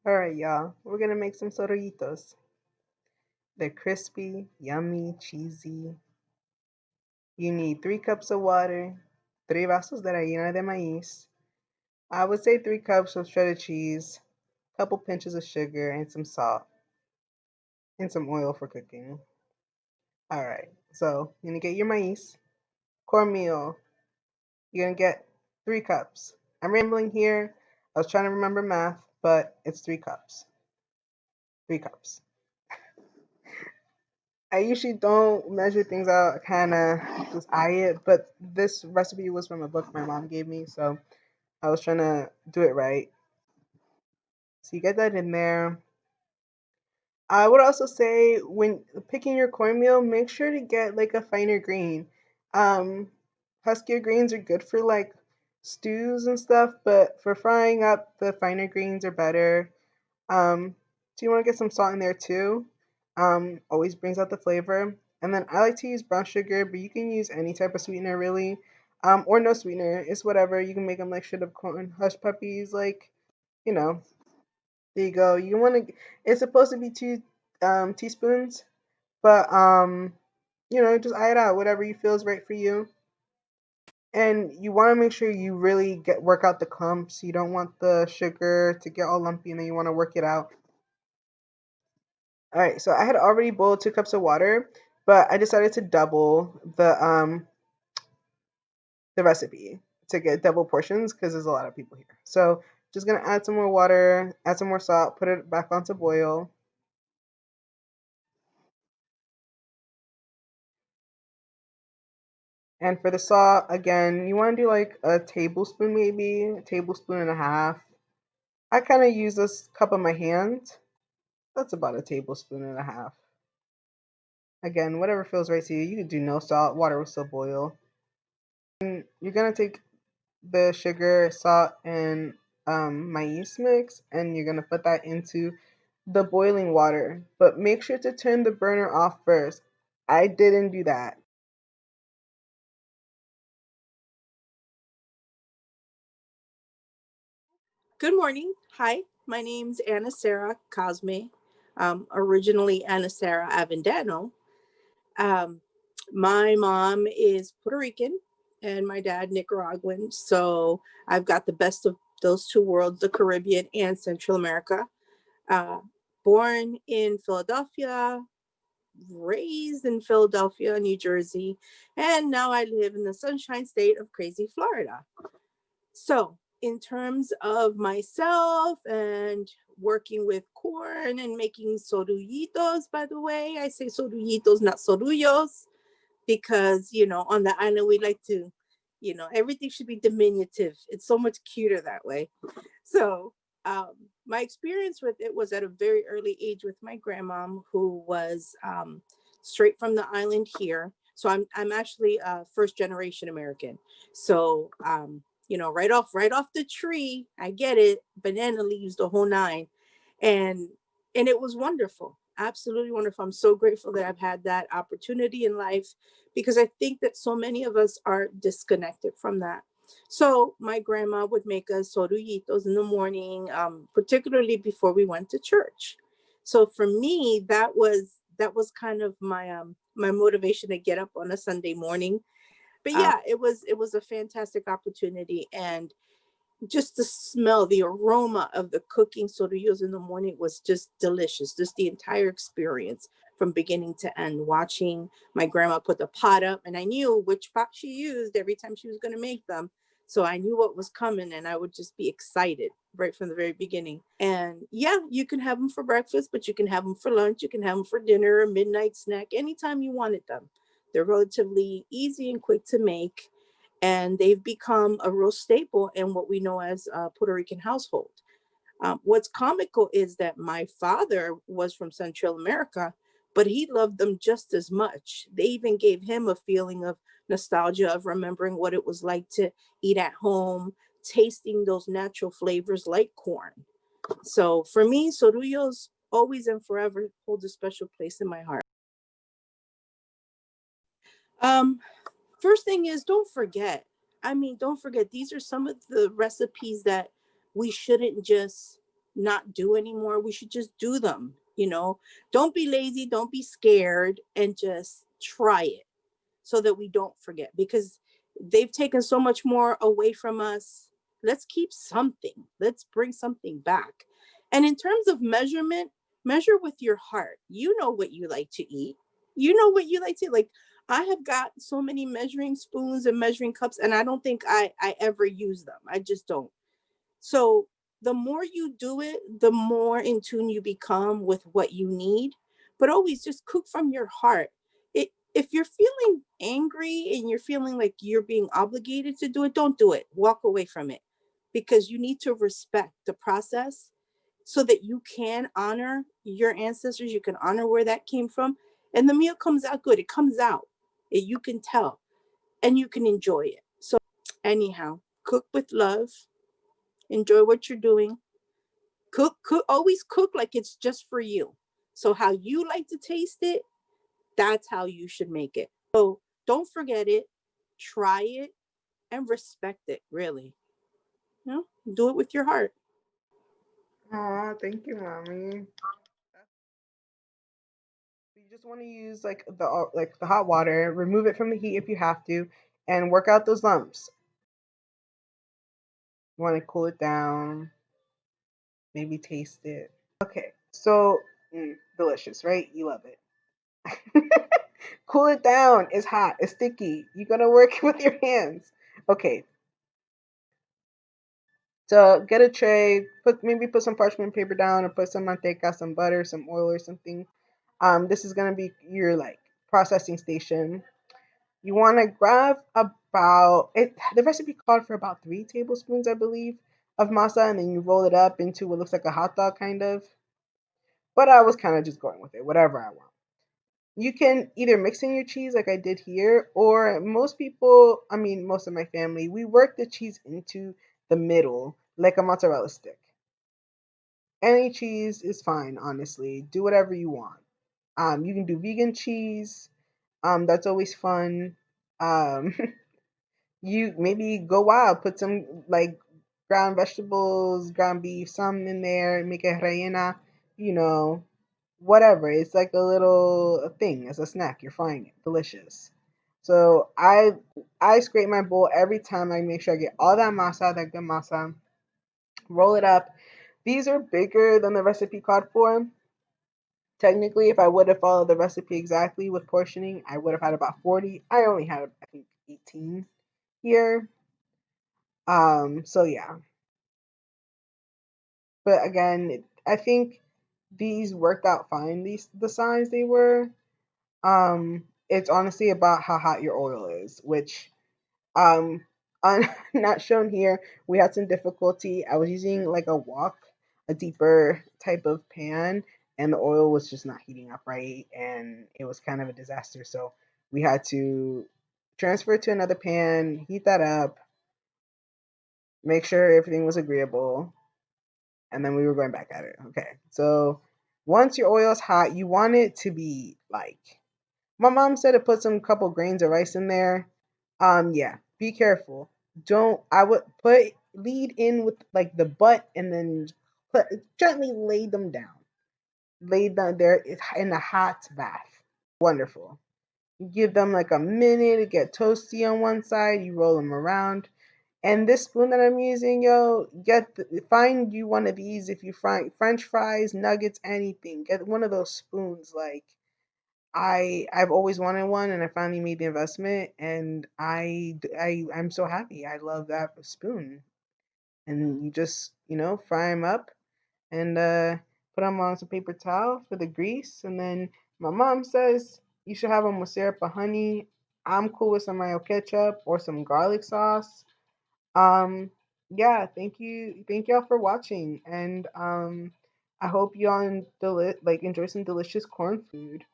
All right, y'all. We're gonna make some sorullitos. They're crispy, yummy, cheesy. You need 3 cups of water, 3 vasos de harina de maíz. I would say 3 cups of shredded cheese, a couple pinches of sugar, and some salt, and some oil for cooking. All right. So you're gonna get your maíz, cornmeal. You're gonna get 3 cups. I'm rambling here. I was trying to remember math, but it's 3 cups. 3 cups. I usually don't measure things out. I kind of just eye it, but this recipe was from a book my mom gave me, so I was trying to do it right. So you get that in there. I would also say when picking your cornmeal, make sure to get like a finer grain. Um, Huskier grains are good for like stews and stuff, but for frying up, the finer grains are better. So you want to get some salt in there too. Always brings out the flavor. And then I like to use brown sugar, but you can use any type of sweetener really, or no sweetener. It's whatever. You can make them like shit up corn hush puppies, like you know. There you go. You want to. It's supposed to be 2 teaspoons, but just eye it out. Whatever you feel is right for you. And you want to make sure you really get work out the clumps. You don't want the sugar to get all lumpy, and then you want to work it out. All right, so I had already boiled 2 cups of water, but I decided to double the recipe to get double portions because there's a lot of people here. So just gonna add some more water, add some more salt, put it back on to boil. And for the salt, again, you want to do like a tablespoon, maybe a tablespoon and a half. I kind of use this cup of my hand. That's about a tablespoon and a half. Again, whatever feels right to you. You could do no salt, water will still boil. And you're gonna take the sugar, salt, and maize mix, and you're gonna put that into the boiling water. But make sure to turn the burner off first. I didn't do that. Good morning. Hi, my name's Anasara Cosme, originally Anasara Avendano. Um, my mom is Puerto Rican and my dad Nicaraguan. So I've got the best of those two worlds, the Caribbean and Central America. Uh, Born in Philadelphia, raised in Philadelphia, New Jersey, and now I live in the sunshine state of crazy Florida. So, in terms of myself and working with corn and making sorullitos, by the way, I say sorullitos, not sorullos, because, on the island we like to, everything should be diminutive. It's so much cuter that way. So, my experience with it was at a very early age with my grandma, who was straight from the island here. So I'm actually a first generation American. So right off the tree, I get it. Banana leaves, the whole nine, and it was wonderful, absolutely wonderful. I'm so grateful that I've had that opportunity in life because I think that so many of us are disconnected from that. So my grandma would make us sorullitos in the morning, particularly before we went to church. So for me, that was kind of my motivation to get up on a Sunday morning. But Um, yeah, it was a fantastic opportunity, and just the smell, the aroma of the cooking sorullos in the morning was just delicious. Just the entire experience from beginning to end, watching my grandma put the pot up, and I knew which pot she used every time she was going to make them. So I knew what was coming, and I would just be excited right from the very beginning. And yeah, you can have them for breakfast, but you can have them for lunch, you can have them for dinner, a midnight snack, anytime you wanted them. They're relatively easy and quick to make, and they've become a real staple in what we know as a Puerto Rican household. What's comical is that my father was from Central America, but he loved them just as much. They even gave him a feeling of nostalgia, of remembering what it was like to eat at home, tasting those natural flavors like corn. So for me, sorullos always and forever hold a special place in my heart. Um, First thing is, don't forget. I mean, don't forget, these are some of the recipes that we shouldn't just, not do anymore, we should just do them. Don't be lazy, don't be scared, and just try it so that we don't forget, because they've taken so much more away from us. Let's keep something, let's bring something back. And in terms of measurement, measure with your heart. You know what you like to eat, you know what you like to like. I have got so many measuring spoons and measuring cups, and I don't think I ever use them. I just don't. So the more you do it, the more in tune you become with what you need. But always just cook from your heart. If you're feeling angry and you're feeling like you're being obligated to do it, don't do it. Walk away from it, because you need to respect the process so that you can honor your ancestors. You can honor where that came from. And the meal comes out good. It comes out. You can tell and you can enjoy it. So, anyhow, cook with love, enjoy what you're doing. Cook, always cook like it's just for you. So how you like to taste it, that's how you should make it. So don't forget it, try it, and respect it, really. Do it with your heart. Aw, thank you, mommy. You just want to use like the hot water, remove it from the heat if you have to, and work out those lumps. You want to cool it down, maybe taste it. Okay, so delicious, right? You love it. Cool it down. It's hot. It's sticky. You gotta work with your hands. Okay, so get a tray. Put some parchment paper down, or put some manteca, some butter, some oil, or something. This is gonna be your like processing station. You want to grab about it. The recipe called for about 3 tablespoons, I believe, of masa, and then you roll it up into what looks like a hot dog, kind of. But I was kind of just going with it, whatever I want. You can either mix in your cheese like I did here, or most people, I mean, most of my family, we work the cheese into the middle like a mozzarella stick. Any cheese is fine, honestly. Do whatever you want. You can do vegan cheese. That's always fun. Um, you maybe go wild, put some like ground vegetables, ground beef, some in there, make a rellena, you know, whatever. It's like a little thing as a snack. You're frying it. Delicious. So I scrape my bowl every time. I make sure I get all that masa, that good masa, roll it up. These are bigger than the recipe called for. Technically, if I would have followed the recipe exactly with portioning, I would have had about 40. I only had, I think, 18 here. So yeah. But again, I think these worked out fine. The size they were. It's honestly about how hot your oil is, which um on not shown here. We had some difficulty. I was using like a wok, a deeper type of pan, and the oil was just not heating up right, and it was kind of a disaster. So we had to transfer it to another pan, heat that up, make sure everything was agreeable, and then we were going back at it. Okay. So once your oil is hot, you want it to be like my mom said to put some couple grains of rice in there. Yeah, be careful. Don't I would put lead in with like the butt and then put, gently lay them down. Lay them there in a hot bath. Wonderful. Give them like a minute to get toasty on one side. You roll them around. And this spoon that I'm using, yo, find you one of these if you find French fries, nuggets, anything. Get one of those spoons. Like I've always wanted one, and I finally made the investment, and I'm so happy. I love that spoon, and you just fry them up and put them on some paper towel for the grease, and then my mom says you should have them with syrup or honey. I'm cool with some mayo ketchup or some garlic sauce. Um, yeah, thank y'all for watching, and I hope y'all enjoy some delicious corn food.